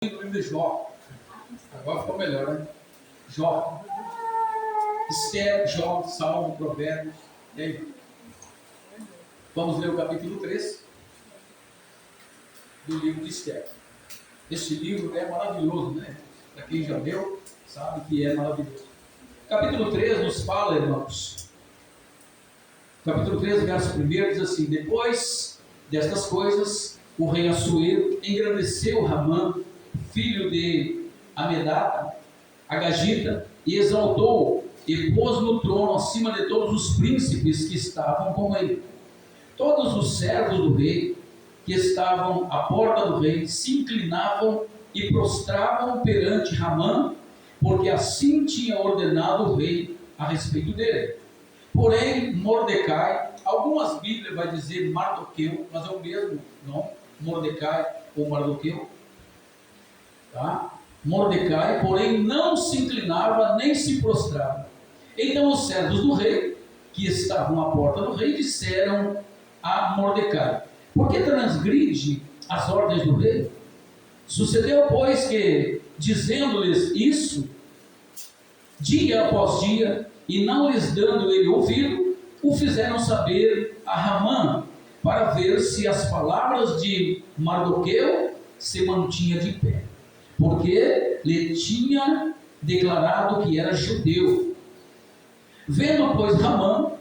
livro de Jó. Agora ficou melhor, né? Jó. Esther, Jó, Salmo, Provérbios. E aí? Vamos ler o capítulo 3 do livro de Esther. Este livro é maravilhoso, né? Para quem já leu, sabe que é maravilhoso. Capítulo 3 nos fala, irmãos. Capítulo 3, verso 1 diz assim: Depois destas coisas, o rei Assuero engrandeceu Ramã, filho de Amedata, Agagita, e exaltou e pôs no trono acima de todos os príncipes que estavam com ele. Todos os servos do rei que estavam à porta do rei se inclinavam e prostravam perante Ramã, porque assim tinha ordenado o rei a respeito dele. Porém, Mordecai, algumas Bíblias vai dizer Mardoqueu, mas é o mesmo nome, Mordecai ou Mardoqueu. Tá? Mordecai, porém, não se inclinava nem se prostrava. Então os servos do rei, que estavam à porta do rei, disseram a Mordecai: por que transgride as ordens do rei? Sucedeu, pois, que, dizendo-lhes isso, dia após dia, e não lhes dando ele ouvido, o fizeram saber a Ramã, para ver se as palavras de Mardoqueu se mantinham de pé, porque lhe tinha declarado que era judeu. Vendo, pois, Ramã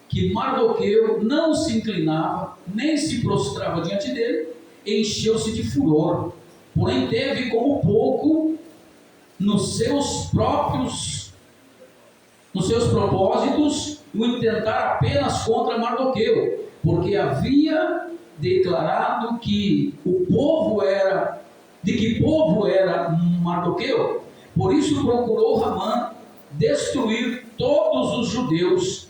que Mardoqueu não se inclinava, nem se prostrava diante dele, encheu-se de furor, porém teve como pouco nos seus propósitos o intentar apenas contra Mardoqueu, porque havia declarado que de que povo era Mardoqueu. Por isso procurou Ramã destruir todos os judeus,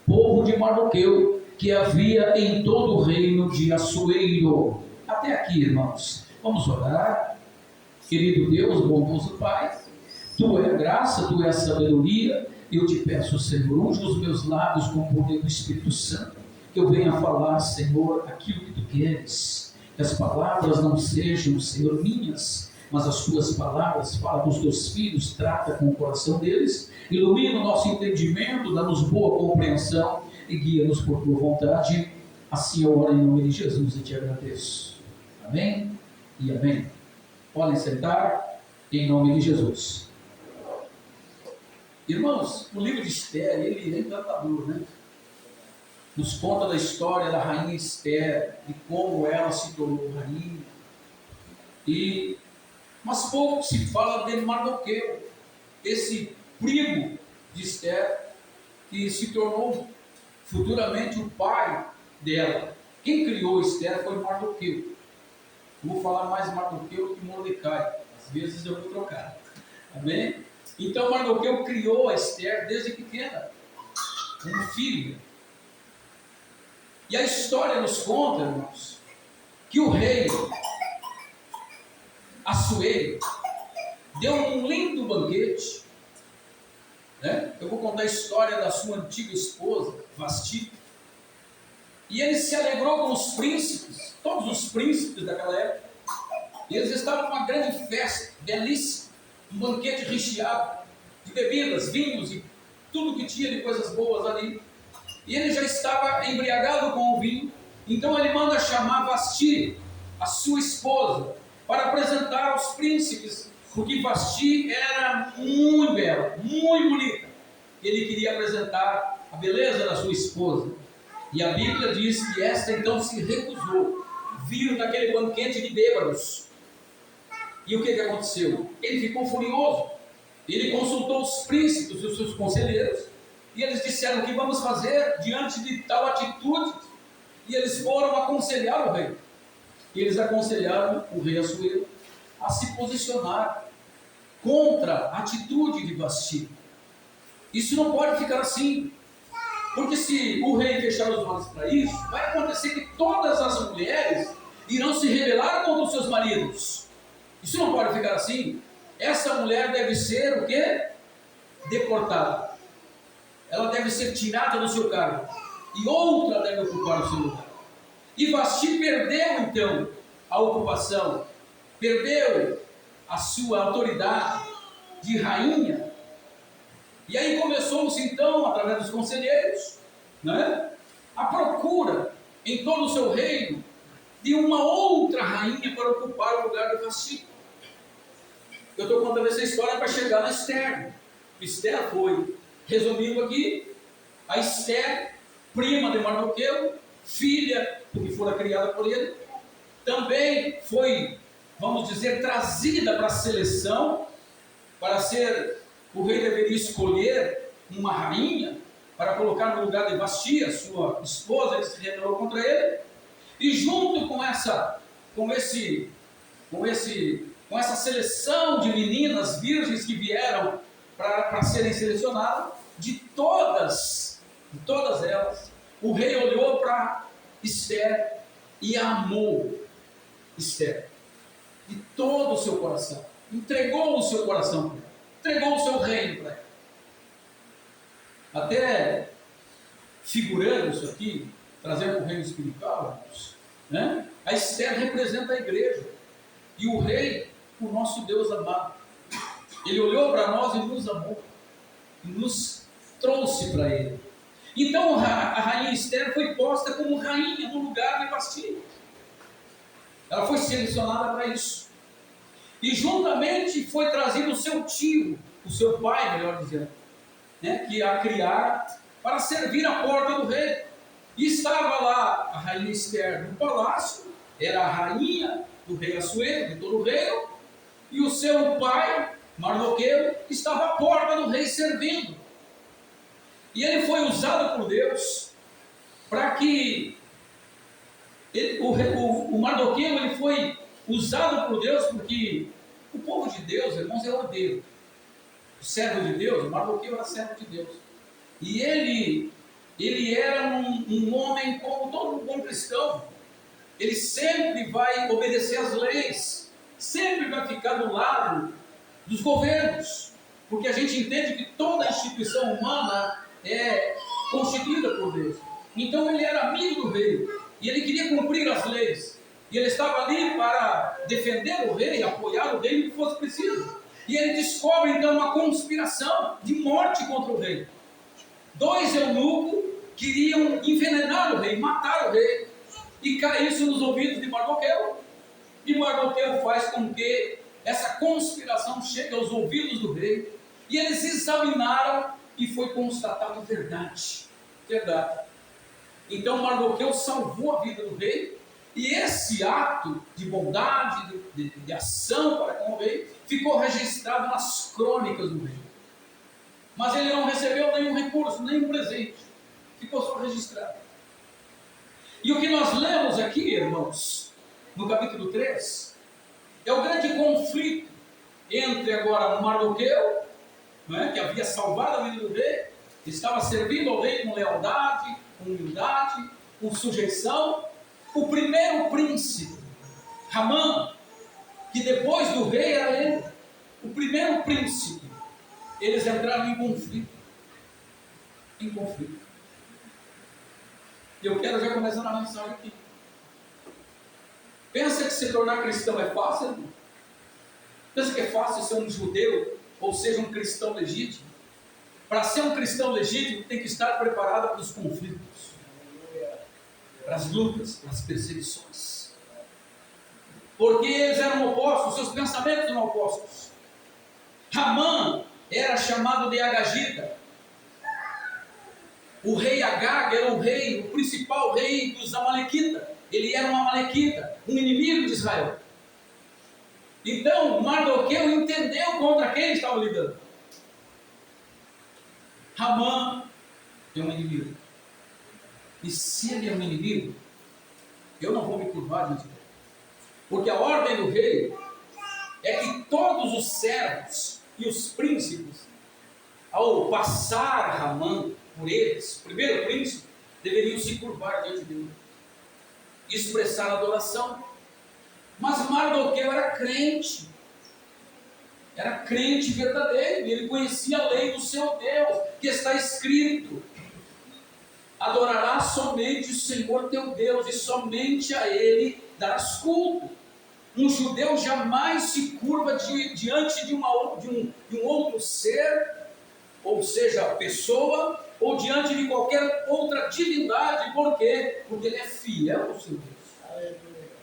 povo de Mardoqueu, que havia em todo o reino de Assuero. Até aqui, irmãos, vamos orar. Querido Deus, bondoso Pai, Tu é a graça, Tu é a sabedoria. Eu te peço, Senhor, unge os meus lábios com o poder do Espírito Santo, que eu venha falar, Senhor, aquilo que Tu queres. Que as palavras não sejam, Senhor, minhas, mas as Tuas palavras. Fala com os Teus filhos, trata com o coração deles, ilumina o nosso entendimento, dá-nos boa compreensão e guia-nos por Tua vontade. Assim eu oro em nome de Jesus e te agradeço. Amém e amém. Podem sentar em nome de Jesus. Irmãos, o livro de Esther, ele é encantador, né? Nos conta da história da rainha Esther, de como ela se tornou rainha. Mas pouco se fala de Mardoqueu, esse primo de Esther, que se tornou futuramente o pai dela. Quem criou Esther foi Mardoqueu. Eu vou falar mais Mardoqueu que Mordecai. Às vezes eu vou trocar. Amém? Então Mardoqueu criou a Esther desde pequena, como filha. E a história nos conta, irmãos, que o rei Assuero deu um lindo banquete, né? Eu vou contar a história da sua antiga esposa, Vasti. E ele se alegrou com os príncipes, todos os príncipes daquela época. E eles estavam numa grande festa, belíssima, um banquete recheado de bebidas, vinhos e tudo que tinha de coisas boas ali. E ele já estava embriagado com o vinho. Então ele manda chamar Vasti, a sua esposa, para apresentar aos príncipes, porque Vasti era muito bela, muito bonita. Ele queria apresentar a beleza da sua esposa. E a Bíblia diz que esta então se recusou, vir naquele banquete de bêbados. E o que aconteceu? Ele ficou furioso. Ele consultou os príncipes e os seus conselheiros, e eles disseram: o que vamos fazer diante de tal atitude? E eles foram aconselhar o rei. E eles aconselharam o rei Assuero a se posicionar contra a atitude de Vasti. Isso não pode ficar assim, porque se o rei fechar os olhos para isso, vai acontecer que todas as mulheres irão se rebelar contra os seus maridos. Isso não pode ficar assim. Essa mulher deve ser o quê? Deportada. Ela deve ser tirada do seu cargo, e outra deve ocupar o seu lugar. E Vasti perdeu então a ocupação, perdeu a sua autoridade de rainha. E aí começou-se então, através dos conselheiros, né, a procura em todo o seu reino de uma outra rainha para ocupar o lugar de Vasti. Eu estou contando essa história para chegar na Esther. Esther foi, resumindo aqui, a Esther, prima de Mardoqueu, filha, porque fora criada por ele, também foi, vamos dizer, trazida para a seleção, para ser, o rei deveria escolher uma rainha, para colocar no lugar de Vasti, a sua esposa, ele se rebelou contra ele, e junto com essa seleção de meninas virgens que vieram para serem selecionadas, de todas elas, o rei olhou para Esther e amou Esther de todo o seu coração, entregou o seu coração para ela, entregou o seu reino para ela. Até figurando isso aqui, trazendo o reino espiritual, né? A Esther representa a igreja e o rei, o nosso Deus amado. Ele olhou para nós e nos amou, e nos trouxe para ele. Então a rainha Esther foi posta como rainha no lugar de Vasti. Ela foi selecionada para isso. E juntamente foi trazido o seu tio, o seu pai, melhor dizendo, né, que a criara para servir à porta do rei. E estava lá a rainha Esther no palácio, era a rainha do rei Assuero, de todo o reino, e o seu pai, Mardoqueu, estava à porta do rei servindo. E ele foi usado por Deus para que o Mardoqueu, ele foi usado por Deus porque o povo de Deus, irmãos, é ordeiro. O servo de Deus, o Mardoqueu era servo de Deus. E ele era um homem como todo bom cristão. Ele sempre vai obedecer às leis, sempre vai ficar do lado dos governos, porque a gente entende que toda instituição humana é constituída por Deus. Então ele era amigo do rei, e ele queria cumprir as leis, e ele estava ali para defender o rei, apoiar o rei no que fosse preciso. E ele descobre então uma conspiração de morte contra o rei. 2 eunucos queriam envenenar o rei, matar o rei, e cai isso nos ouvidos de Mardoqueu. E Mardoqueu faz com que essa conspiração chegue aos ouvidos do rei, e eles examinaram e foi constatado verdade. Então Mardoqueu salvou a vida do rei, e esse ato de bondade, de ação para com o rei, ficou registrado nas crônicas do rei. Mas ele não recebeu nenhum recurso, nenhum presente, ficou só registrado. E o que nós lemos aqui, irmãos, no capítulo 3, é o grande conflito entre agora Mardoqueu, né, que havia salvado a vida do rei, estava servindo ao rei com lealdade, com humildade, com sujeição. O primeiro príncipe, Hamã, que depois do rei era ele, o primeiro príncipe, eles entraram em conflito. E eu quero já começar na mensagem aqui. Pensa que se tornar cristão é fácil, irmão? Pensa que é fácil ser um judeu, ou seja, um cristão legítimo? Para ser um cristão legítimo, tem que estar preparado para os conflitos, para as lutas, para as perseguições. Porque eles eram opostos, seus pensamentos eram opostos. Hamã era chamado de Agagita. O rei Agag era o principal rei dos Amalequitas. Ele era um Amalequita, um inimigo de Israel. Então Mardoqueu entendeu contra quem estava lidando. Hamã é um inimigo. E se ele é um inimigo, eu não vou me curvar diante dele. Porque a ordem do rei é que todos os servos e os príncipes, ao passar Hamã por eles, o primeiro príncipe, deveriam se curvar diante dele, expressar adoração. Mas Mardoqueu era crente verdadeiro, e ele conhecia a lei do seu Deus, que está escrito: adorarás somente o Senhor teu Deus, e somente a Ele darás culto. Um judeu jamais se curva diante de um outro ser, ou seja, pessoa, ou diante de qualquer outra divindade. Por quê? Porque ele é fiel ao seu Deus.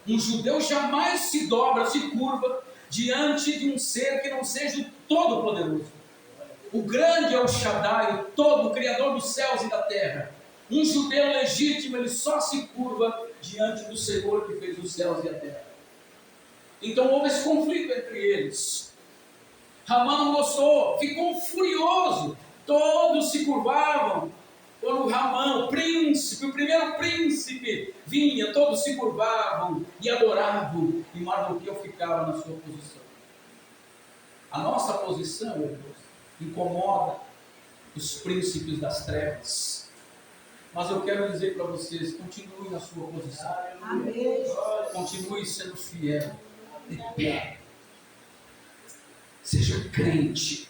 Um judeu jamais se dobra, se curva diante de um ser que não seja o Todo-Poderoso. O grande é o Shaddai, o todo, o Criador dos céus e da terra. Um judeu legítimo, ele só se curva diante do Senhor que fez os céus e a terra. Então houve esse conflito entre eles. Ramã não gostou, ficou furioso. Todos se curvavam. Quando Ramã, o príncipe, o primeiro príncipe, vinha, todos se curvavam e adoravam. E Mardoqueu ficava na sua posição. A nossa posição, meu Deus, incomoda os príncipes das trevas. Mas eu quero dizer para vocês, continue na sua posição. Amém. Continue sendo fiel. Seja crente.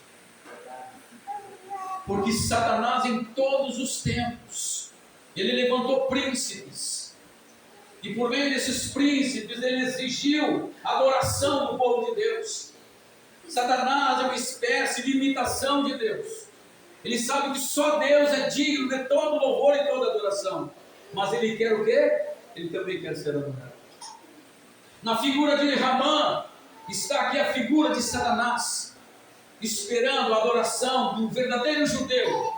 Porque Satanás, em todos os tempos, ele levantou príncipes. E por meio desses príncipes, ele exigiu adoração do povo de Deus. Satanás é uma espécie de imitação de Deus. Ele sabe que só Deus é digno de todo louvor e toda adoração. Mas ele quer o quê? Ele também quer ser adorado. Na figura de Ramã, está aqui a figura de Satanás, esperando a adoração do verdadeiro judeu.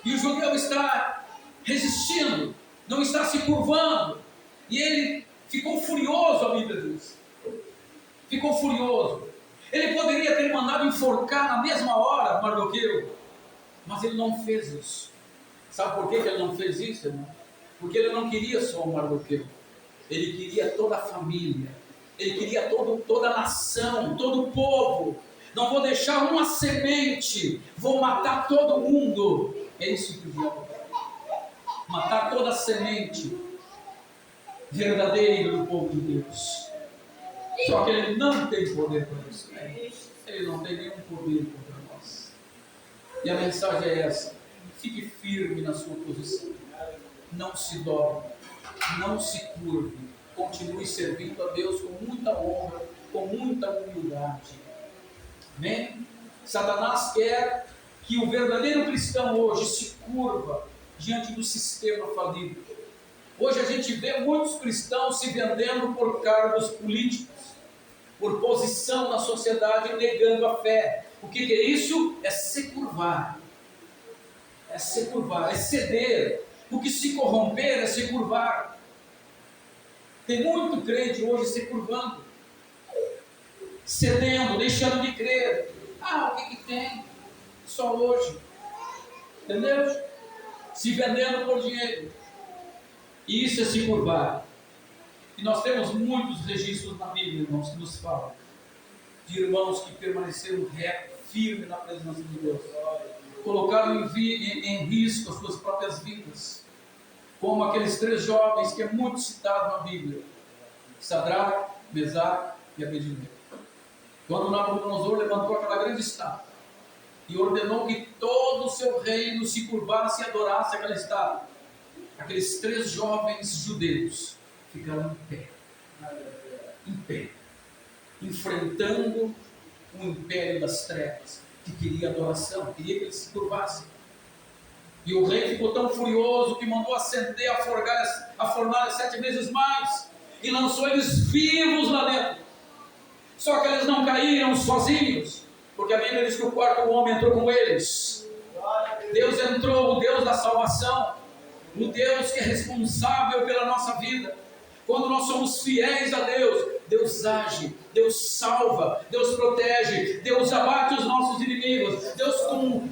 E o judeu está resistindo, não está se curvando. E ele ficou furioso, a Bíblia diz. Ficou furioso. Ele poderia ter mandado enforcar na mesma hora Mardoqueu, mas ele não fez isso. Sabe por que ele não fez isso, irmão? Porque ele não queria só o Mardoqueu. Ele queria toda a família. Ele queria toda a nação, todo o povo. Não vou deixar uma semente, vou matar todo mundo. É isso que o diabo quer. Matar toda a semente verdadeira do povo de Deus. Só que ele não tem poder para isso. Né? Ele não tem nenhum poder contra nós. E a mensagem é essa: fique firme na sua posição. Não se dobre, não se curve. Continue servindo a Deus com muita honra, com muita humildade. Amém? Satanás quer que o verdadeiro cristão hoje se curva diante do sistema falido. Hoje a gente vê muitos cristãos se vendendo por cargos políticos, por posição na sociedade, negando a fé. O que é isso? É se curvar. É se curvar, é ceder. O que se corromper é se curvar. Tem muito crente hoje se curvando, cedendo, deixando de crer. O que tem? Só hoje. Entendeu? Se vendendo por dinheiro. E isso é se curvar. E nós temos muitos registros na Bíblia, irmãos, que nos falam de irmãos que permaneceram retos, firmes na presença de Deus. Colocaram em risco as suas próprias vidas. Como aqueles 3 jovens que é muito citado na Bíblia: Sadraque, Mesaque e Abednego. Quando Nabucodonosor levantou aquela grande estátua e ordenou que todo o seu reino se curvasse e adorasse aquela estátua, aqueles 3 jovens judeus ficaram em pé, enfrentando o império das trevas, que queria adoração, queria que eles se curvassem. E o rei ficou tão furioso que mandou acender a fornalha 7 vezes mais e lançou eles vivos lá dentro. Só que eles não caíram sozinhos, porque a Bíblia diz que o quarto homem entrou com eles. Deus entrou, o Deus da salvação, o Deus que é responsável pela nossa vida. Quando nós somos fiéis a Deus, Deus age, Deus salva, Deus protege, Deus abate os nossos inimigos, Deus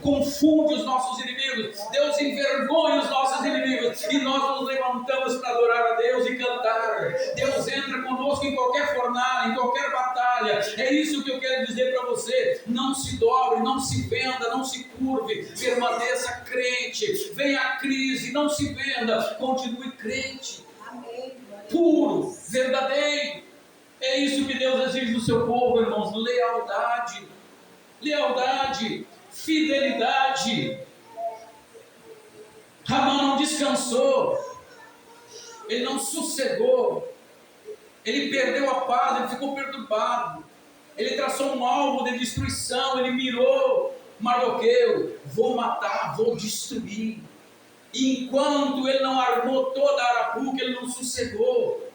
confunde os nossos inimigos, Deus envergonha os nossos inimigos, e nós nos levantamos para adorar a Deus e cantar. Deus entra conosco em qualquer fornalha, em qualquer batalha. É isso que eu quero dizer para você: não se dobre, não se venda, não se curve, permaneça crente. Venha a crise, não se venda, continue crente. Amém. Puro, verdadeiro. É isso que Deus exige do seu povo, irmãos: lealdade, fidelidade. Ramã não descansou, ele não sossegou, Ele perdeu a paz, ele ficou perturbado. Ele traçou um alvo de destruição, ele mirou Mardoqueu: vou matar, vou destruir. E enquanto ele não armou toda a arapuca, ele não sossegou.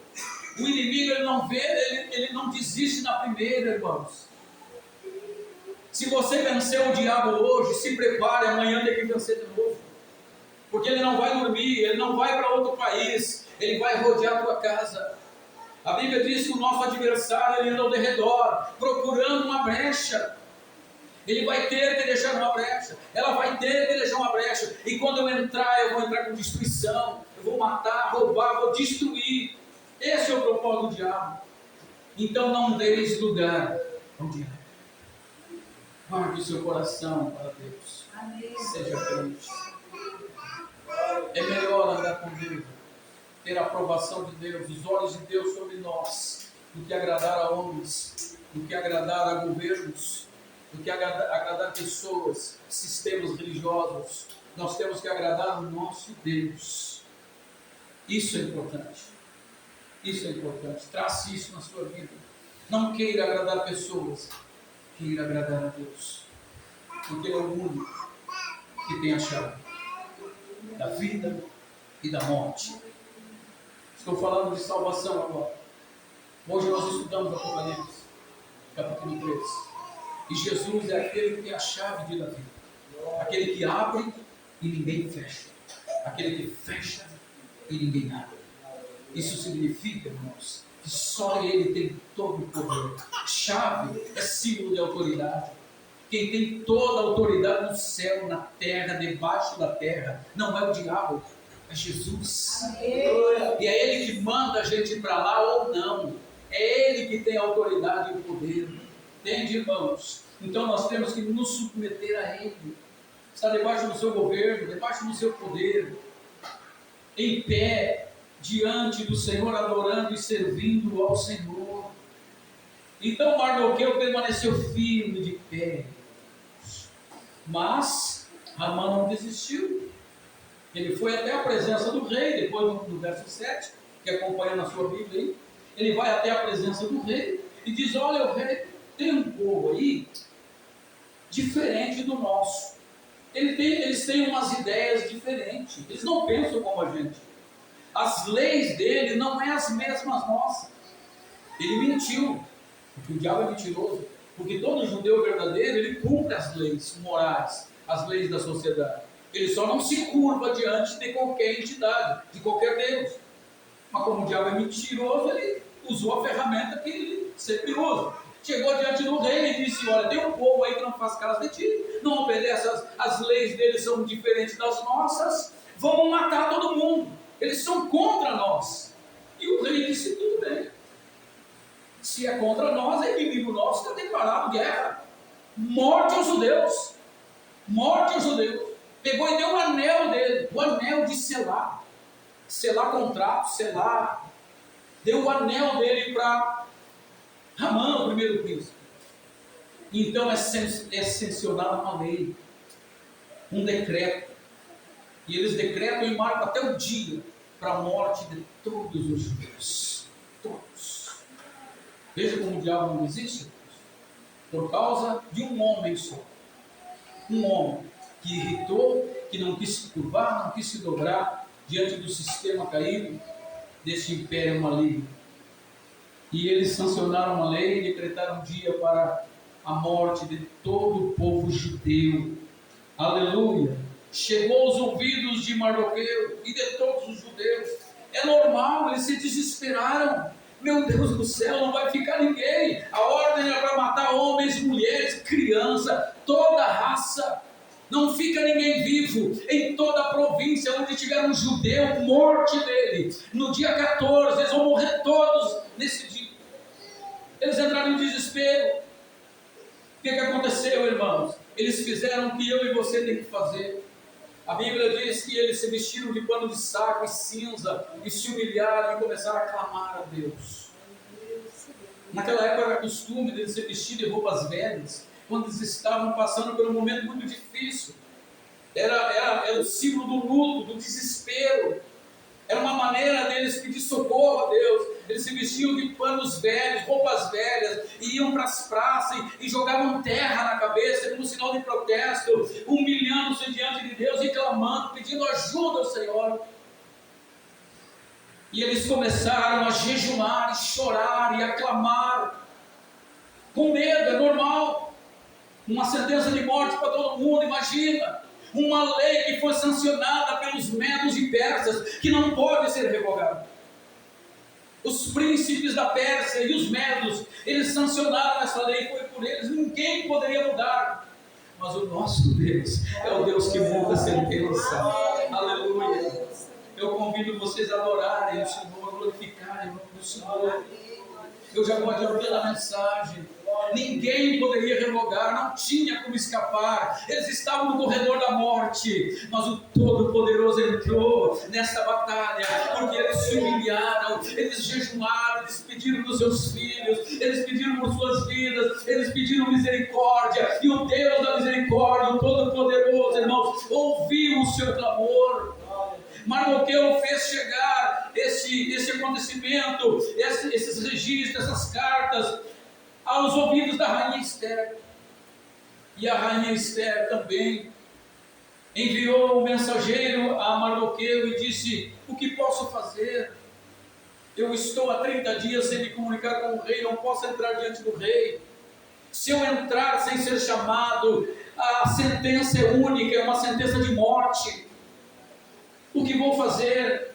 O inimigo, ele não vê, ele não desiste na primeira, irmãos. Se você venceu o diabo hoje, se prepare, amanhã tem que vencer de novo. Porque ele não vai dormir, ele não vai para outro país, ele vai rodear a tua casa. A Bíblia diz que o nosso adversário, ele anda ao derredor, procurando uma brecha. Ele vai ter que deixar uma brecha, ela vai ter que deixar uma brecha. E quando eu vou entrar com destruição, eu vou matar, roubar, vou destruir. Esse é o propósito do diabo. Então não deis lugar ao diabo. Guarde o seu coração para Deus. Amém. Seja crente. É melhor andar com Deus, ter a aprovação de Deus, os olhos de Deus sobre nós, do que agradar a homens, do que agradar a governos, do que agradar pessoas, sistemas religiosos. Nós temos que agradar o nosso Deus. Isso é importante. Isso é importante. Trace isso na sua vida. Não queira agradar pessoas, queira agradar a Deus, porque Ele é o único que tem a chave da vida e da morte. Estou falando de salvação agora. Hoje nós estudamos Apocalipse, capítulo 3. E Jesus é aquele que tem a chave de Davi, aquele que abre e ninguém fecha, aquele que fecha e ninguém abre. Isso significa, irmãos, que só Ele tem todo o poder. Chave é símbolo de autoridade. Quem tem toda a autoridade no céu, na terra, debaixo da terra, não é o diabo, é Jesus. E é Ele que manda a gente ir para lá ou não. É Ele que tem a autoridade e o poder. Entende, irmãos? Então nós temos que nos submeter a Ele. Está debaixo do seu governo, debaixo do seu poder, em pé, diante do Senhor, adorando e servindo ao Senhor. Então Mardoqueu permaneceu firme de pé. Mas Amã não desistiu. Ele foi até a presença do rei, depois no verso 7, que acompanha na sua Bíblia aí. Ele vai até a presença do rei e diz: olha, o rei, tem um povo aí diferente do nosso. Eles têm umas ideias diferentes. Eles não pensam como a gente. As leis dele não são as mesmas nossas. Ele mentiu, porque o diabo é mentiroso. Porque todo judeu verdadeiro, ele cumpre as leis morais, as leis da sociedade. Ele só não se curva diante de qualquer entidade, de qualquer Deus. Mas como o diabo é mentiroso, ele usou a ferramenta que ele sempre usa. Chegou diante do rei e disse: olha, tem um povo aí que não faz caso de ti, não obedece, as leis deles são diferentes das nossas, vamos matar todo mundo, eles são contra nós. E o rei disse: tudo bem. Se é contra nós, é inimigo nosso, está declarado guerra. Morte aos judeus. Morte aos judeus. Pegou e deu o anel dele, o anel de selar. Selar contrato, selar. Deu o anel dele para Amã, o primeiro príncipe. Então é sancionada uma lei, um decreto. E eles decretam e marcam até o dia para a morte de todos os judeus. Todos. Veja como o diabo não existe, por causa de um homem só. Um homem que irritou, que não quis se curvar, não quis se dobrar diante do sistema caído deste império maligno. E eles sancionaram uma lei e decretaram um dia para a morte de todo o povo judeu. Aleluia! Chegou aos ouvidos de Mardoqueu e de todos os judeus. É normal, eles se desesperaram. Meu Deus do céu, não vai ficar ninguém. A ordem é para matar homens, mulheres, crianças, toda a raça. Não fica ninguém vivo. Em toda a província onde tiver um judeu, morte dele. No dia 14, eles vão morrer todos nesse dia. Eles entraram em desespero. O que aconteceu, irmãos? Eles fizeram o que eu e você tem que fazer. A Bíblia diz que eles se vestiram de pano de saco e cinza e se humilharam e começaram a clamar a Deus. Naquela época era costume deles se vestir de roupas velhas, quando eles estavam passando por um momento muito difícil. Era o símbolo do luto, do desespero. Era uma maneira deles pedir socorro a Deus. Eles se vestiam de panos velhos, roupas velhas, e iam para as praças e jogavam terra na cabeça como sinal de protesto, humilhando-se diante de Deus e clamando, pedindo ajuda ao Senhor. E eles começaram a jejuar, e chorar, e a clamar, com medo. É normal, uma sentença de morte para todo mundo, imagina, uma lei que foi sancionada pelos medos e persas, que não pode ser revogada. Os príncipes da Pérsia e os medos, eles sancionaram essa lei, foi por eles, ninguém poderia mudar. Mas o nosso Deus é o Deus que muda a sentença. Aleluia. Eu convido vocês a adorarem o Senhor, glorificarem o nome do Senhor. Eu já vou adiantando a mensagem. Ninguém poderia revogar, não tinha como escapar. Eles estavam no corredor da morte, mas o Todo-Poderoso entrou nessa batalha, porque eles se humilharam, eles jejuaram, eles pediram dos seus filhos, eles pediram por suas vidas, eles pediram misericórdia, e o Deus da misericórdia, o Todo-Poderoso, irmãos, ouviu o seu clamor. Mardoqueu fez chegar esse acontecimento, esses registros, essas cartas, aos ouvidos da rainha Esther. E a rainha Esther também enviou um mensageiro a Mardoqueu e disse: o que posso fazer? Eu estou há 30 dias sem me comunicar com o rei, não posso entrar diante do rei. Se eu entrar sem ser chamado, a sentença é única, é uma sentença de morte. O que vou fazer?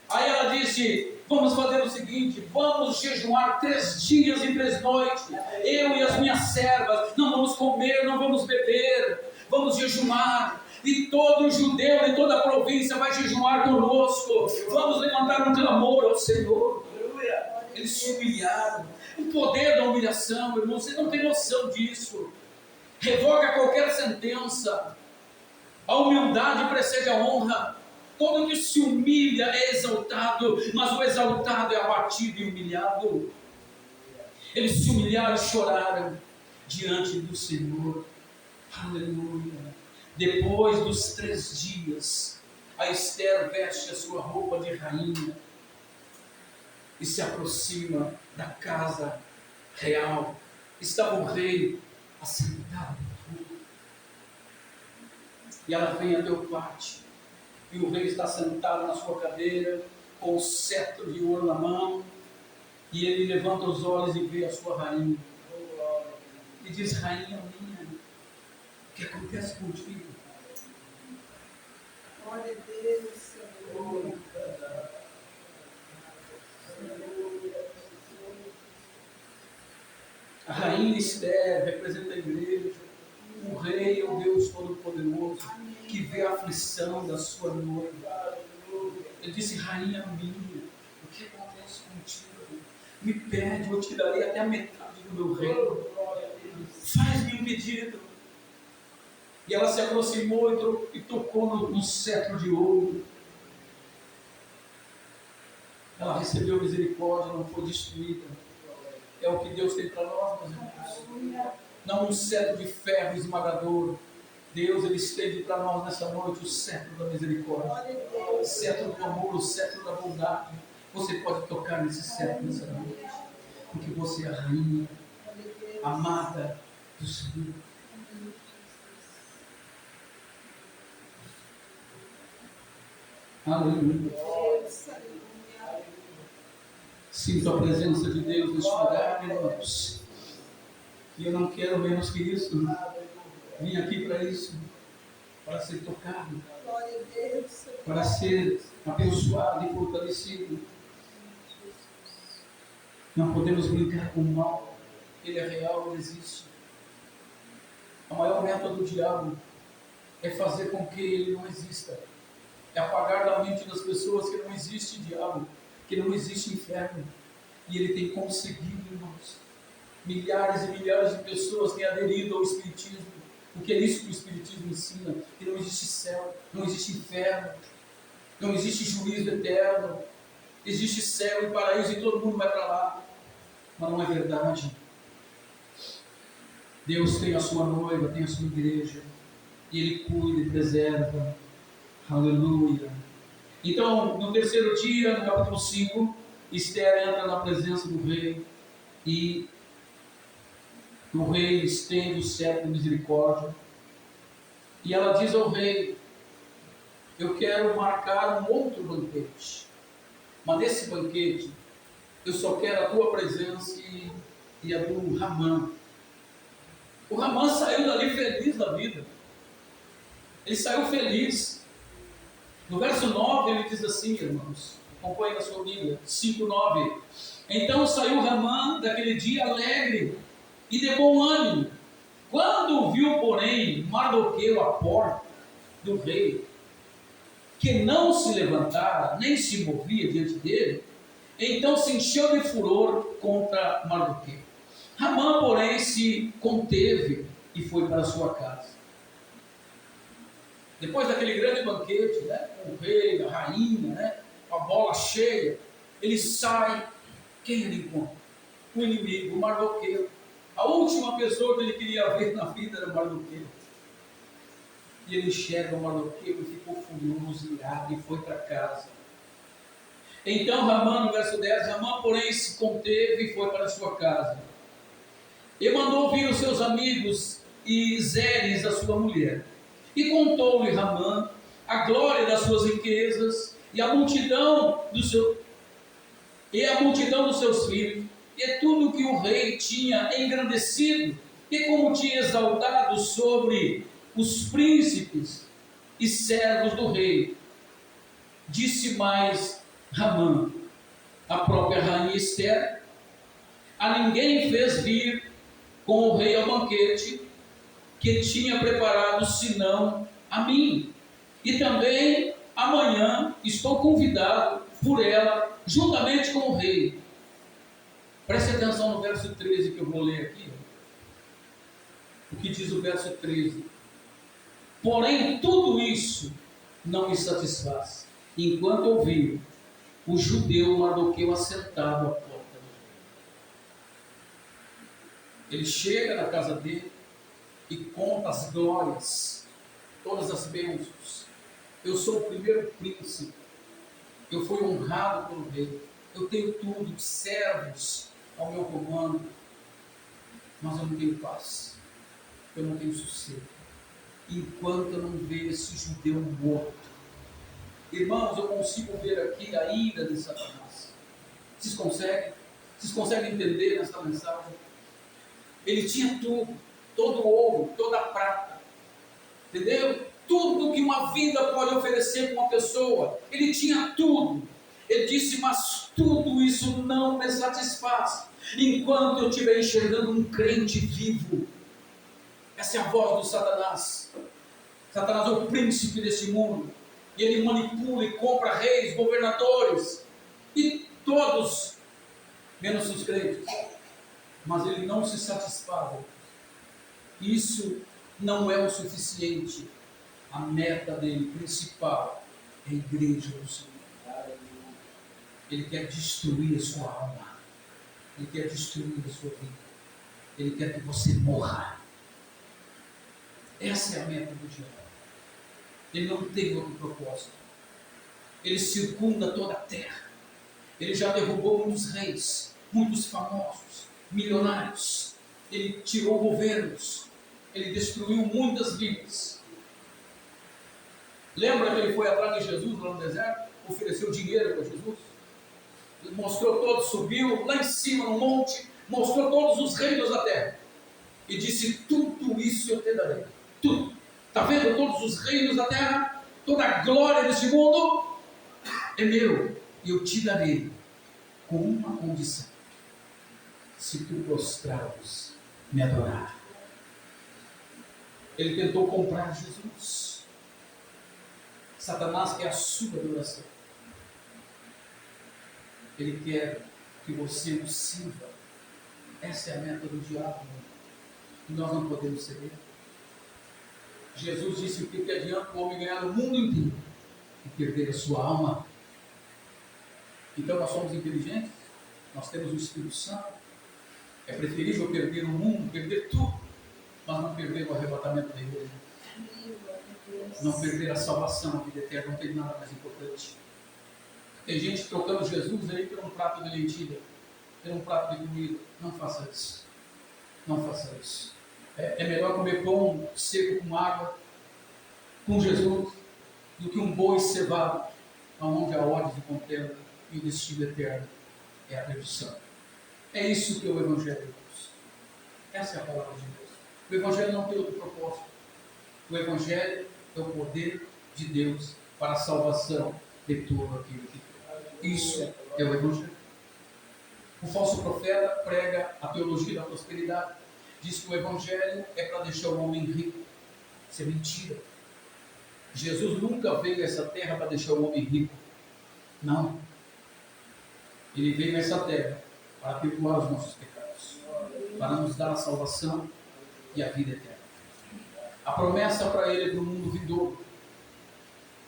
Aí ela disse: vamos fazer o seguinte, vamos jejuar 3 dias e 3 noites, eu e as minhas servas, não vamos comer, não vamos beber, vamos jejuar, e todo judeu de toda a província vai jejuar conosco, vamos levantar um clamor ao Senhor. Eles se humilharam, o poder da humilhação, irmão, você não tem noção disso. Revoga qualquer sentença, a humildade precede a honra. Todo que se humilha é exaltado, mas o exaltado é abatido e humilhado. Eles se humilharam e choraram diante do Senhor. Aleluia. Depois dos 3 dias, a Esther veste a sua roupa de rainha e se aproxima da casa real. Estava o rei assentado, e ela vem até o pátio. E o rei está sentado na sua cadeira, com o cetro de ouro na mão, e ele levanta os olhos e vê a sua rainha, e diz: rainha minha, o que acontece contigo? Glória a Deus, Senhor. A rainha Esther representa a igreja. O rei é o Deus Todo-Poderoso, que vê a aflição da sua noiva. Ele disse: rainha minha, o que acontece contigo? Me pede, eu te darei até a metade do meu reino. Faz-me um pedido. E ela se aproximou e tocou no cetro de ouro. Ela recebeu misericórdia, não foi destruída. É o que Deus tem para nós, meus irmãos. Não um cetro de ferro esmagador. Deus, Ele estende para nós nessa noite o cetro da misericórdia, o cetro do amor, o cetro da bondade. Você pode tocar nesse cetro nessa noite, porque você é a rainha amada do Senhor. Aleluia. Sinto a presença de Deus neste lugar, irmãos. E eu não quero menos que isso. Vim aqui para isso, para ser tocado, para ser abençoado e fortalecido. Não podemos brincar com o mal. Ele é real, ele existe. A maior meta do diabo é fazer com que ele não exista. É apagar da mente das pessoas que não existe diabo, que não existe inferno. E ele tem conseguido, irmãos. Milhares e milhares de pessoas têm aderido ao Espiritismo. O que é isso que o Espiritismo ensina? Que não existe céu, não existe inferno, não existe juízo eterno. Existe céu e paraíso e todo mundo vai para lá. Mas não é verdade. Deus tem a sua noiva, tem a sua igreja. E Ele cuida e preserva. Aleluia. Então, no terceiro dia, no capítulo 5, Esther entra na presença do rei e o rei estende o cetro de misericórdia. E ela diz ao rei: eu quero marcar um outro banquete, mas nesse banquete eu só quero a tua presença e a do Ramã. O Ramã saiu dali feliz da vida. Ele saiu feliz. No verso 9 ele diz assim, irmãos, acompanhe na sua Bíblia, 5:9. Então saiu Ramã daquele dia alegre e de bom ânimo. Quando viu, porém, Mardoqueu à porta do rei, que não se levantara, nem se movia diante dele, então se encheu de furor contra Mardoqueu. Ramã, porém, se conteve e foi para a sua casa. Depois daquele grande banquete, né, com o rei, a rainha, né, com a bola cheia, ele sai. Quem ele encontra? O inimigo, o Mardoqueu. A última pessoa que ele queria ver na vida era Mardoqueu. E ele enxerga o Mardoqueu e ficou furioso, irado, e foi para casa. Então Ramã, no verso 10, Ramã, porém, se conteve e foi para a sua casa. E mandou vir os seus amigos e Zeres, a sua mulher. E contou-lhe Ramã a glória das suas riquezas e a multidão dos seus filhos, e tudo que o rei tinha engrandecido, e como tinha exaltado sobre os príncipes e servos do rei. Disse mais Ramã, a própria rainha Esther: a ninguém fez vir com o rei ao banquete que tinha preparado, senão a mim. E também amanhã estou convidado por ela, juntamente com o rei. Preste atenção no verso 13 que eu vou ler aqui. O que diz o verso 13? Porém, tudo isso não me satisfaz, enquanto eu vi o judeu Mardoqueu assentado à porta do rei. Ele chega na casa dele e conta as glórias, todas as bênçãos. Eu sou o primeiro príncipe, eu fui honrado pelo rei, eu tenho tudo, servos ao meu comando, mas eu não tenho paz, eu não tenho sossego, enquanto eu não ver esse judeu morto. Irmãos, eu consigo ver aqui a ira de Satanás. Vocês conseguem? Vocês conseguem entender nessa mensagem? Ele tinha tudo, todo o ouro, toda a prata, entendeu? Tudo que uma vida pode oferecer para uma pessoa, ele tinha tudo. Ele disse: mas tudo isso não me satisfaz, enquanto eu estiver enxergando um crente vivo. Essa é a voz do Satanás. Satanás é o príncipe desse mundo, e ele manipula e compra reis, governadores, e todos, menos os crentes. Mas ele não se satisfaz. Isso não é o suficiente. A meta dele principal é a igreja do Senhor. Ele quer destruir a sua alma. Ele quer destruir a sua vida. Ele quer que você morra. Essa é a meta do diabo. Ele não tem outro propósito. Ele circunda toda a terra. Ele já derrubou muitos reis, muitos famosos, milionários. Ele tirou governos. Ele destruiu muitas vidas. Lembra que ele foi atrás de Jesus lá no deserto? Ofereceu dinheiro para Jesus? Ele mostrou todos, subiu lá em cima no monte, mostrou todos os reinos da terra. E disse: tudo isso eu te darei. Tudo. Está vendo todos os reinos da terra? Toda a glória deste mundo é meu. E eu te darei com uma condição: se tu prostrares, me adorar. Ele tentou comprar Jesus. Satanás quer a sua adoração. Ele quer que você o sirva. Essa é a meta do diabo. E nós não podemos ceder. Jesus disse: o que adianta o homem ganhar o mundo inteiro e perder a sua alma? Então nós somos inteligentes, nós temos o Espírito Santo. É preferível perder o mundo, perder tudo, mas não perder o arrebatamento da igreja. Não perder a salvação, a vida eterna. Não tem nada mais importante. Tem gente trocando Jesus aí por um prato de lentilha, por um prato de comida. Não faça isso. Não faça isso. É melhor comer pão seco com água, com Jesus, do que um boi cevado, onde há ódio de contenda e o destino eterno é a perdição. É isso que é o Evangelho de Deus. Essa é a palavra de Deus. O Evangelho não tem outro propósito. O Evangelho é o poder de Deus para a salvação de todo aquele que crê. Isso é o Evangelho. O falso profeta prega a teologia da prosperidade. Diz que o Evangelho é para deixar o homem rico. Isso é mentira. Jesus nunca veio a essa terra para deixar o homem rico. Não. Ele veio nessa terra para perdoar os nossos pecados, para nos dar a salvação e a vida eterna. A promessa para ele é do mundo vindouro.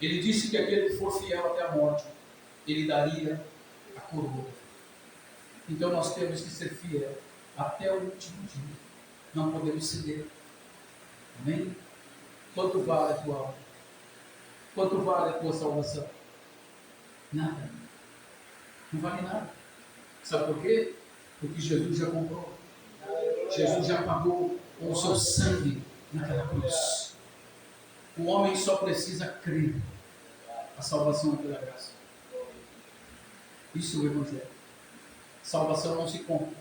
Ele disse que aquele que for fiel até a morte, ele daria a coroa. Então nós temos que ser fiel até o último dia. Não podemos ceder. Amém? Quanto vale a tua alma? Quanto vale a tua salvação? Nada. Não vale nada. Sabe por quê? Porque Jesus já comprou. Jesus já pagou com o seu sangue naquela cruz. O homem só precisa crer. A salvação é pela graça. Isso é o Evangelho. Salvação não se compra,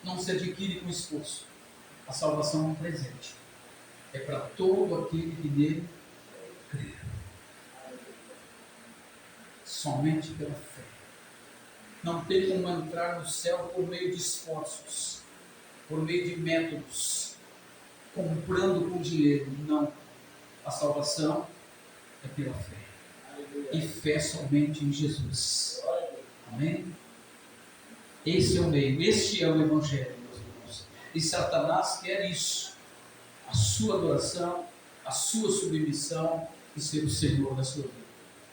não se adquire com esforço. A salvação é um presente. É para todo aquele que nele crê. Somente pela fé. Não tem como entrar no céu por meio de esforços, por meio de métodos, comprando com dinheiro. Não. A salvação é pela fé. E fé somente em Jesus. Amém? Esse é o meio, este é o Evangelho, meus irmãos. E Satanás quer isso. A sua adoração, a sua submissão e ser o Senhor da sua vida.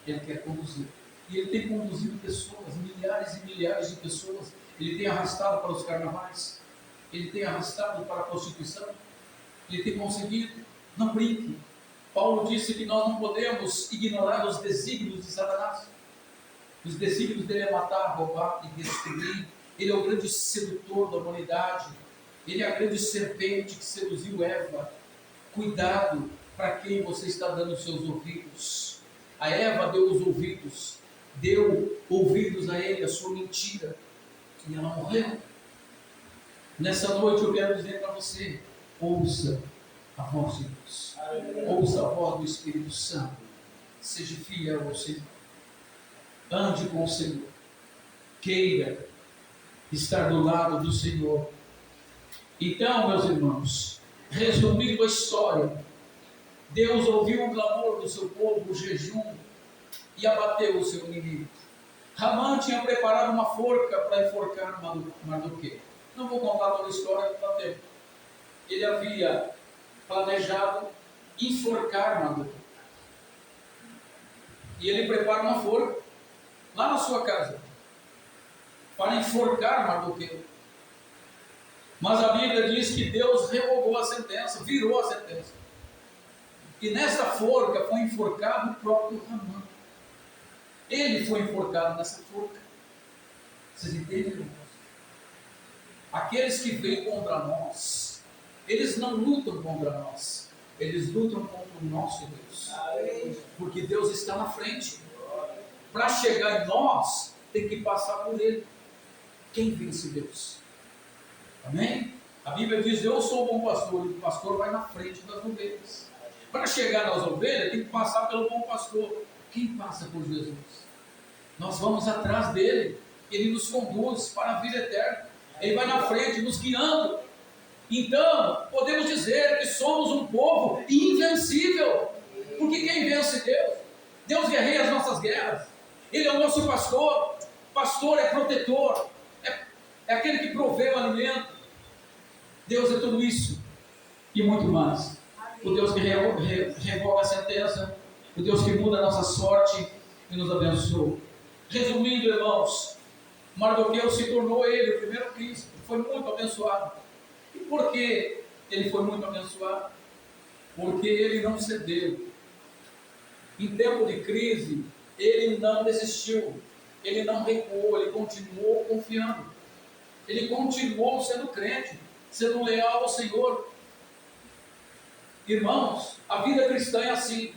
Ele quer conduzir. E ele tem conduzido pessoas, milhares e milhares de pessoas. Ele tem arrastado para os carnavais. Ele tem arrastado para a prostituição. Ele tem conseguido. Não brinque. Paulo disse que nós não podemos ignorar os desígnios de Satanás. Os desígnios dele é matar, roubar e destruir. Ele é o grande sedutor da humanidade. Ele é a grande serpente que seduziu Eva. Cuidado para quem você está dando os seus ouvidos. A Eva deu os ouvidos. Deu ouvidos a ele, a sua mentira. E ela morreu. Nessa noite eu quero dizer para você: ouça a voz de Deus. Ouça a voz do Espírito Santo. Seja fiel ao Senhor. Ande com o Senhor. Queira estar do lado do Senhor. Então, meus irmãos, resumindo a história, Deus ouviu o clamor do seu povo, o jejum, e abateu o seu inimigo. Ramã tinha preparado uma forca para enforcar Mardoqueu. Não vou contar toda a história, não dá tempo. Ele havia planejado enforcar Mardoqueu. E ele prepara uma forca lá na sua casa para enforcar Mardoqueu. Mas a Bíblia diz que Deus revogou a sentença, virou a sentença. E nessa forca foi enforcado o próprio Ramã. Ele foi enforcado nessa forca. Vocês entendem, irmãos? Aqueles que vêm contra nós, eles não lutam contra nós, eles lutam contra o nosso Deus. Porque Deus está na frente. Para chegar em nós, tem que passar por Ele. Quem vence Deus? Amém? A Bíblia diz: eu sou o bom pastor, e o pastor vai na frente das ovelhas. Para chegar nas ovelhas, tem que passar pelo bom pastor. Quem passa por Jesus? Nós vamos atrás dele. Ele nos conduz para a vida eterna. Ele vai na frente, nos guiando. Então, podemos dizer que somos um povo invencível. Porque quem vence Deus? Deus guerreia as nossas guerras. Ele é o nosso pastor. Pastor é protetor. É aquele que provê o alimento. Deus é tudo isso e muito mais. O Deus que revoga a sentença. O Deus que muda a nossa sorte e nos abençoa. Resumindo, irmãos, Mardoqueu se tornou ele o primeiro Cristo. Foi muito abençoado. E por que ele foi muito abençoado? Porque ele não cedeu. Em tempo de crise, ele não desistiu. ele não recuou, ele continuou confiando, ele continuou sendo crente, sendo leal ao Senhor. Irmãos, a vida cristã é assim,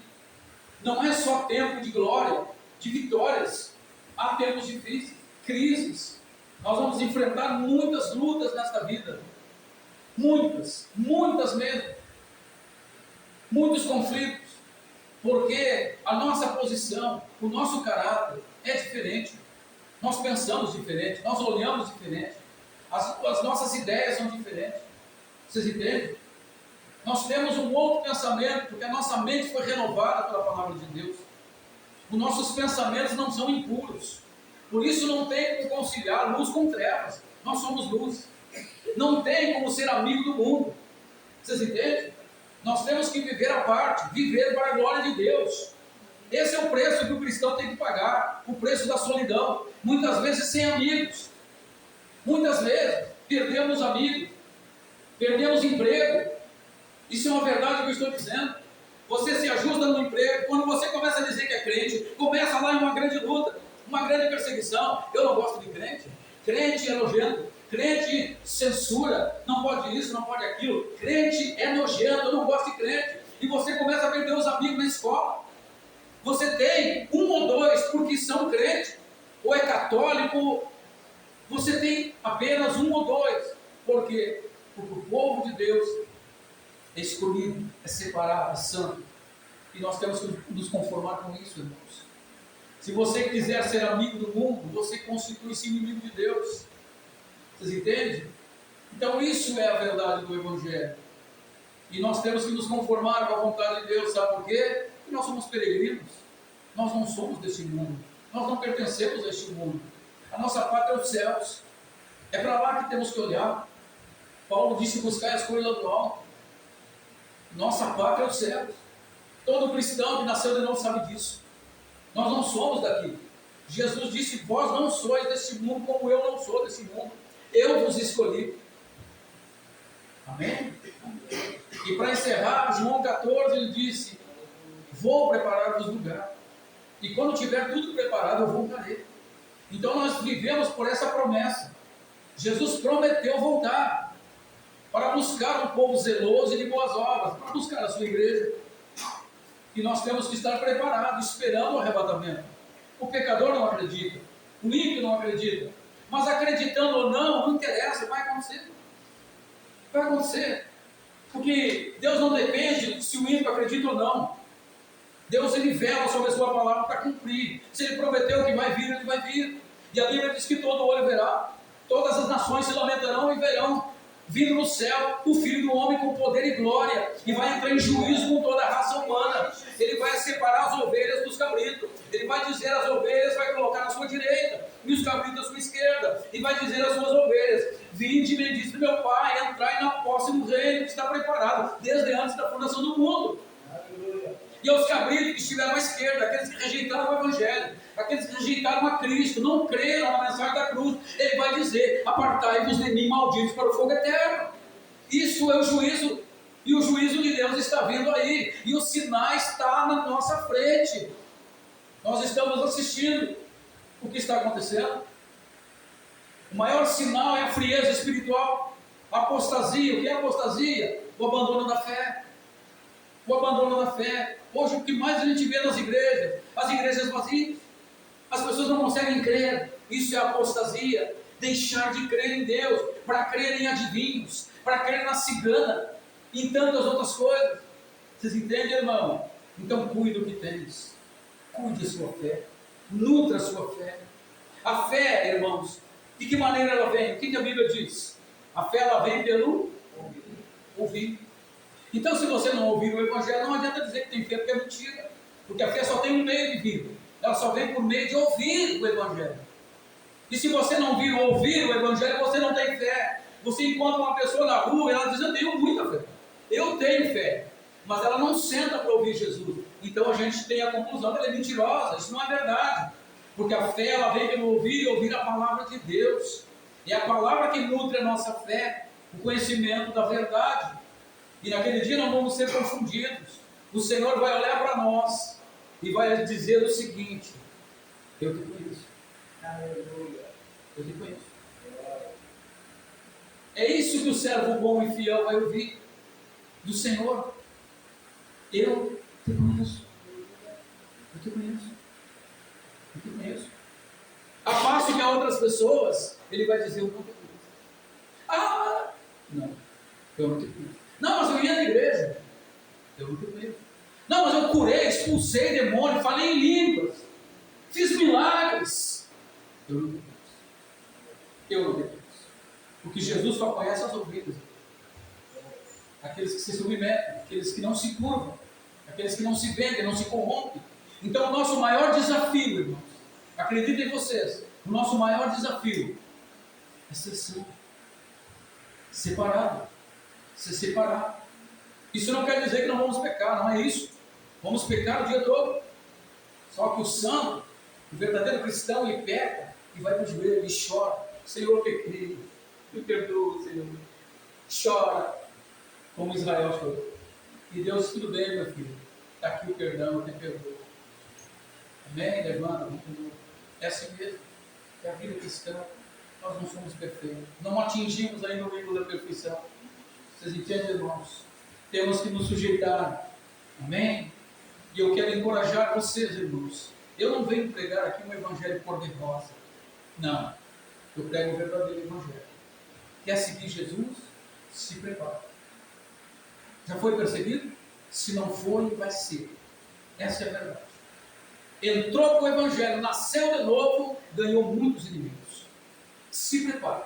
não é só tempo de glória, de vitórias, há tempos difíceis, crises, nós vamos enfrentar muitas lutas nesta vida, muitas mesmo, muitos conflitos, porque a nossa posição, o nosso caráter é diferente, nós pensamos diferente, nós olhamos diferente, as nossas ideias são diferentes, vocês entendem? Nós temos um outro pensamento, porque a nossa mente foi renovada pela palavra de Deus, os nossos pensamentos não são impuros, por isso não tem como conciliar luz com trevas, nós somos luz, não tem como ser amigo do mundo, vocês entendem? Nós temos que viver à parte, viver para a glória de Deus. Esse é o preço que o cristão tem que pagar, o preço da solidão, muitas vezes sem amigos, muitas vezes perdemos amigos, perdemos emprego, isso é uma verdade que eu estou dizendo. Você se ajusta no emprego, quando você começa a dizer que é crente, começa lá em uma grande luta, uma grande perseguição. Eu não gosto de crente, crente é nojento, crente censura, não pode isso, não pode aquilo, crente é nojento, eu não gosto de crente, e você começa a perder os amigos na escola. Você tem um ou dois porque são crentes, ou é católico, você tem apenas um ou dois, porque o povo de Deus é escolhido, é separado, é santo, e nós temos que nos conformar com isso, irmãos. Se você quiser ser amigo do mundo, você constitui-se inimigo de Deus. Vocês entendem? Então isso é a verdade do Evangelho. E nós temos que nos conformar com a vontade de Deus, sabe por quê? Porque nós somos peregrinos. Nós não somos desse mundo. Nós não pertencemos a este mundo. A nossa pátria é os céus. É para lá que temos que olhar. Paulo disse: buscar as coisas do alto. Nossa pátria é os céus. Todo cristão que nasceu de novo sabe disso. Nós não somos daqui. Jesus disse: vós não sois desse mundo, como eu não sou desse mundo. Eu vos escolhi. Amém? E para encerrar, João 14, ele disse: vou preparar-vos lugar. E quando tiver tudo preparado, eu voltarei. Então nós vivemos por essa promessa. Jesus prometeu voltar para buscar um povo zeloso e de boas obras, para buscar a sua igreja. E nós temos que estar preparados, esperando o arrebatamento. O pecador não acredita, o ímpio não acredita, mas acreditando ou não, não interessa, vai acontecer. Vai acontecer. Porque Deus não depende se o ímpio acredita ou não. Deus, ele vela sobre a sua palavra para cumprir. Se ele prometeu que vai vir, ele vai vir. E a Bíblia diz que todo olho verá, todas as nações se lamentarão e verão vindo no céu o Filho do Homem com poder e glória, e vai entrar em juízo com toda a raça humana. Ele vai separar as ovelhas dos cabritos, ele vai dizer às ovelhas, vai colocar na sua direita, e os cabritos à sua esquerda, e vai dizer às suas ovelhas: vinde, bendito do meu Pai, entrai na posse do reino que está preparado desde antes da fundação do mundo. E aos cabritos que estiveram à esquerda, aqueles que rejeitaram o Evangelho, aqueles que rejeitaram a Cristo, não creram na mensagem da cruz, ele vai dizer: apartai-vos de mim, malditos, para o fogo eterno. Isso é o juízo, e o juízo de Deus está vindo aí, e o sinal está na nossa frente. Nós estamos assistindo o que está acontecendo. O maior sinal é a frieza espiritual, a apostasia. O que é apostasia? O abandono da fé. O abandono da fé. Hoje o que mais a gente vê nas igrejas, as igrejas vazias, as pessoas não conseguem crer. Isso é apostasia, deixar de crer em Deus, para crer em adivinhos, para crer na cigana, em tantas outras coisas. Vocês entendem, irmão? Então cuide do que tens, cuide da sua fé, nutra a sua fé. A fé, irmãos, de que maneira ela vem? O que a Bíblia diz? A fé, ela vem pelo ouvir. Então, se você não ouvir o Evangelho, não adianta dizer que tem fé, porque é mentira. Porque a fé só tem um meio de vida. Ela só vem por meio de ouvir o Evangelho. E se você não ouvir o Evangelho, você não tem fé. Você encontra uma pessoa na rua e ela diz: eu tenho muita fé. Eu tenho fé. Mas ela não senta para ouvir Jesus. Então a gente tem a conclusão que ela é mentirosa. Isso não é verdade. Porque a fé, ela vem pelo ouvir e ouvir a palavra de Deus. É a palavra que nutre a nossa fé, o conhecimento da verdade. E naquele dia não vamos ser confundidos. O Senhor vai olhar para nós e vai dizer o seguinte: eu te conheço. Eu te conheço. É isso que o servo bom e fiel vai ouvir do Senhor. Eu te conheço. Eu te conheço. Eu te conheço. A passo que a outras pessoas, ele vai dizer, eu não te conheço. Ah, não, eu não te conheço. Não, mas eu ia na igreja. Eu não te conheço. Não, mas eu curei, expulsei demônio, falei em línguas, fiz milagres. Eu não te conheço. Eu não te conheço. Porque Jesus só conhece as ovelhas. Aqueles que se submetem, aqueles que não se curvam, aqueles que não se vendem, não se corrompem. Então, o nosso maior desafio, irmãos, acreditem em vocês, o nosso maior desafio é ser santo, separado, ser separado. Isso não quer dizer que não vamos pecar, não é isso. Vamos pecar o dia todo. Só que o santo, o verdadeiro cristão, ele peca e vai para o joelho e chora. Senhor, pequei, me perdoa, Senhor. Chora, como Israel chorou. E Deus, tudo bem, meu filho. Está aqui o perdão, eu te perdoo. Amém? Levanta, vamos de novo. É assim mesmo. É a vida cristã. Nós não somos perfeitos. Não atingimos ainda o nível da perfeição. Vocês entendem, irmãos? Temos que nos sujeitar. Amém? E eu quero encorajar vocês, irmãos. Eu não venho pregar aqui um evangelho cor-de-rosa. Não. Eu prego o verdadeiro evangelho. Quer seguir Jesus? Se prepare. Já foi perseguido? Se não foi, vai ser. Essa é a verdade. Entrou com o evangelho, nasceu de novo, ganhou muitos inimigos. Se prepare.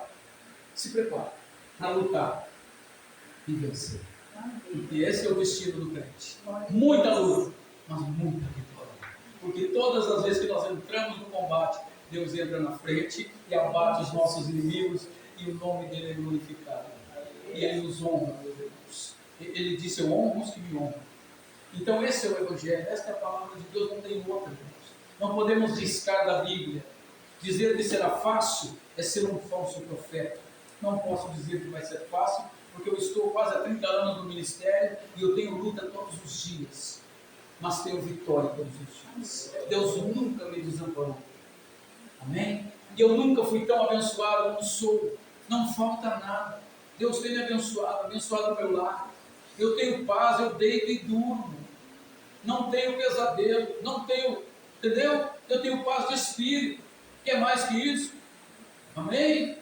Se prepare para lutar e vencer. Porque esse é o destino do crente. Muita luta, mas muita vitória. Porque todas as vezes que nós entramos no combate, Deus entra na frente e abate os nossos inimigos e o nome dele é glorificado. E ele nos honra, meus irmãos. Ele disse, eu honro os que me honram. Então esse é o Evangelho, esta é a palavra de Deus, não tem outra, irmãos. Não podemos riscar da Bíblia. Dizer que será fácil é ser um falso profeta. Não posso dizer que vai ser fácil, porque eu estou quase há 30 anos no ministério e eu tenho luta todos os dias. Mas tenho vitória todos os dias. Deus nunca me desamparou. Amém? E eu nunca fui tão abençoado como sou. Não falta nada. Deus tem me abençoado o meu lar. Eu tenho paz, eu deito e durmo. Não tenho pesadelo, não tenho, entendeu? Eu tenho paz de espírito. Quer mais que isso? Amém?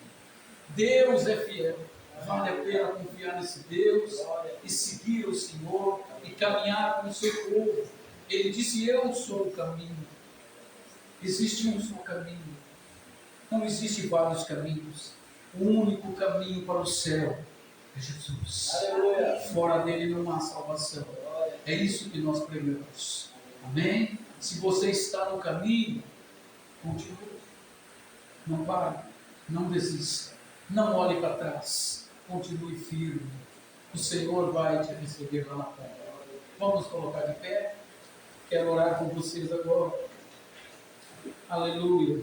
Deus é fiel. Vale a pena confiar nesse Deus e seguir o Senhor e caminhar com o seu povo. Ele disse, eu sou o caminho. Existe um só caminho. Não existe vários caminhos. O único caminho para o céu é Jesus. Aleluia. Fora dele não há salvação. É isso que nós pregamos. Amém? Se você está no caminho, continue. Não pare. Não desista. Não olhe para trás. Continue firme. O Senhor vai te receber lá na terra. Vamos colocar de pé. Quero orar com vocês agora. Aleluia.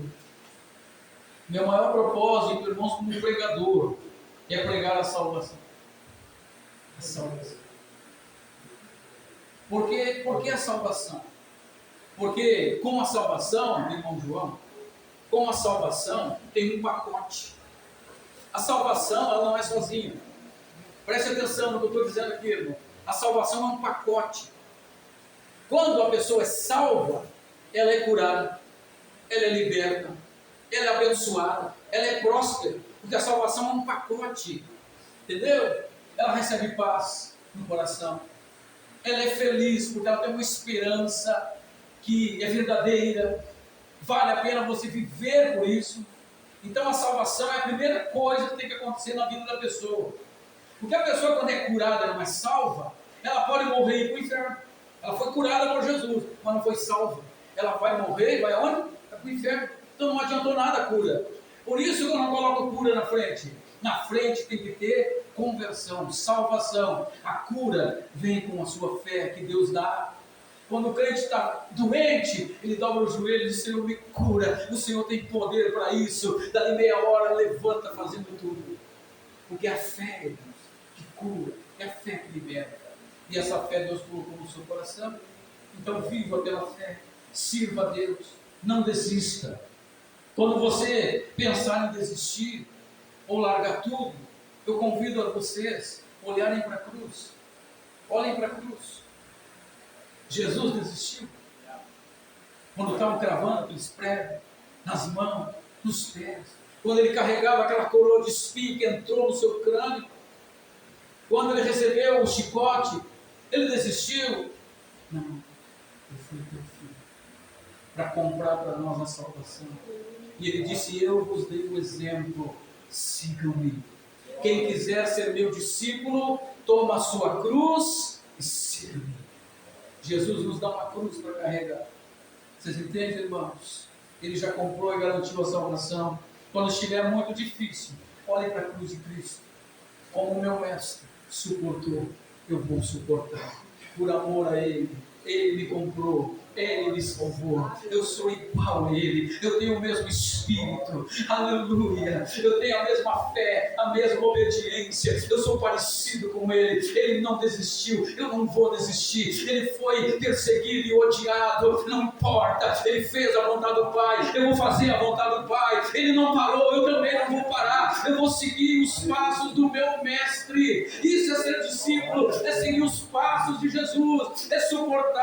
Meu maior propósito, irmãos, como pregador, é pregar a salvação. A salvação. Por que a salvação? Porque com a salvação, irmão João, com a salvação tem um pacote. A salvação, ela não é sozinha. Preste atenção no que eu estou dizendo aqui, irmão. A salvação é um pacote. Quando a pessoa é salva, ela é curada, ela é liberta, ela é abençoada, ela é próspera, porque a salvação é um pacote, entendeu? Ela recebe paz no coração, ela é feliz, porque ela tem uma esperança que é verdadeira, vale a pena você viver por isso. Então a salvação é a primeira coisa que tem que acontecer na vida da pessoa, porque a pessoa, quando é curada, ela não é salva, ela pode morrer e ir para o inferno. Ela foi curada por Jesus, mas não foi salva. Ela vai morrer e vai aonde? Vai para o inferno. Então não adiantou nada a cura. Por isso que eu não coloco cura na frente. Na frente tem que ter conversão, salvação. A cura vem com a sua fé que Deus dá. Quando o crente está doente, ele dobra o joelho e diz, Senhor, me cura. O Senhor tem poder para isso. Dali meia hora, levanta fazendo tudo. Porque é a fé, irmãos, que cura. É a fé que liberta. E essa fé Deus colocou no seu coração. Então viva pela fé, sirva a Deus, não desista. Quando você pensar em desistir ou largar tudo, eu convido a vocês a olharem para a cruz. Olhem para a cruz. Jesus desistiu. Quando estavam cravando aqueles pregos nas mãos, nos pés. Quando ele carregava aquela coroa de espinho que entrou no seu crânio. Quando ele recebeu o chicote, ele desistiu. Não, eu fui teu filho para comprar para nós a salvação. E ele disse: eu vos dei o exemplo, sigam-me. Quem quiser ser meu discípulo, toma a sua cruz e siga-me. Jesus nos dá uma cruz para carregar. Vocês entendem, irmãos? Ele já comprou e garantiu a salvação. Quando estiver muito difícil, olhem para a cruz de Cristo. Como o meu mestre suportou, eu vou suportar. Por amor a Ele. Ele me comprou, Ele me salvou, eu sou igual a Ele, eu tenho o mesmo Espírito, aleluia, eu tenho a mesma fé, a mesma obediência, eu sou parecido com Ele, Ele não desistiu, eu não vou desistir, Ele foi perseguido e odiado, não importa, Ele fez a vontade do Pai, eu vou fazer a vontade do Pai, Ele não parou, eu também não vou parar, eu vou seguir os passos do meu Mestre. Isso é ser discípulo, é seguir os passos de Jesus, é suportar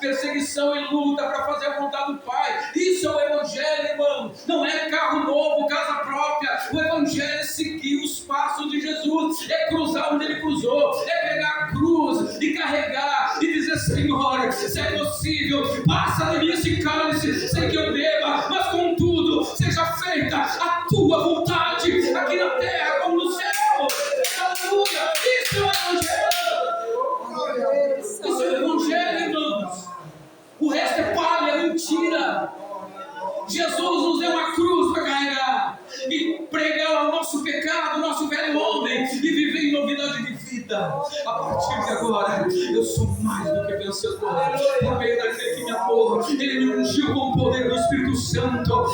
perseguição e luta para fazer a vontade do Pai. Isso é o Evangelho, irmão. Não é carro novo, casa própria. O Evangelho é seguir os passos de Jesus, é cruzar onde Ele cruzou, é pegar a cruz e carregar e dizer: Senhor, se é possível, passa de mim esse cálice, sem que eu beba, mas contudo seja feita a tua vontade aqui na terra como no céu. Aleluia! Isso é o Evangelho. Isso é o Evangelho, irmãos. O resto é palha, é mentira. Jesus nos deu uma cruz para carregar e pregar o nosso pecado, o nosso velho homem, e viver em novidade de vida. A partir de agora, eu sou mais do que vencedor, por meio daquele que me amou. Ele me ungiu com o poder do Espírito Santo.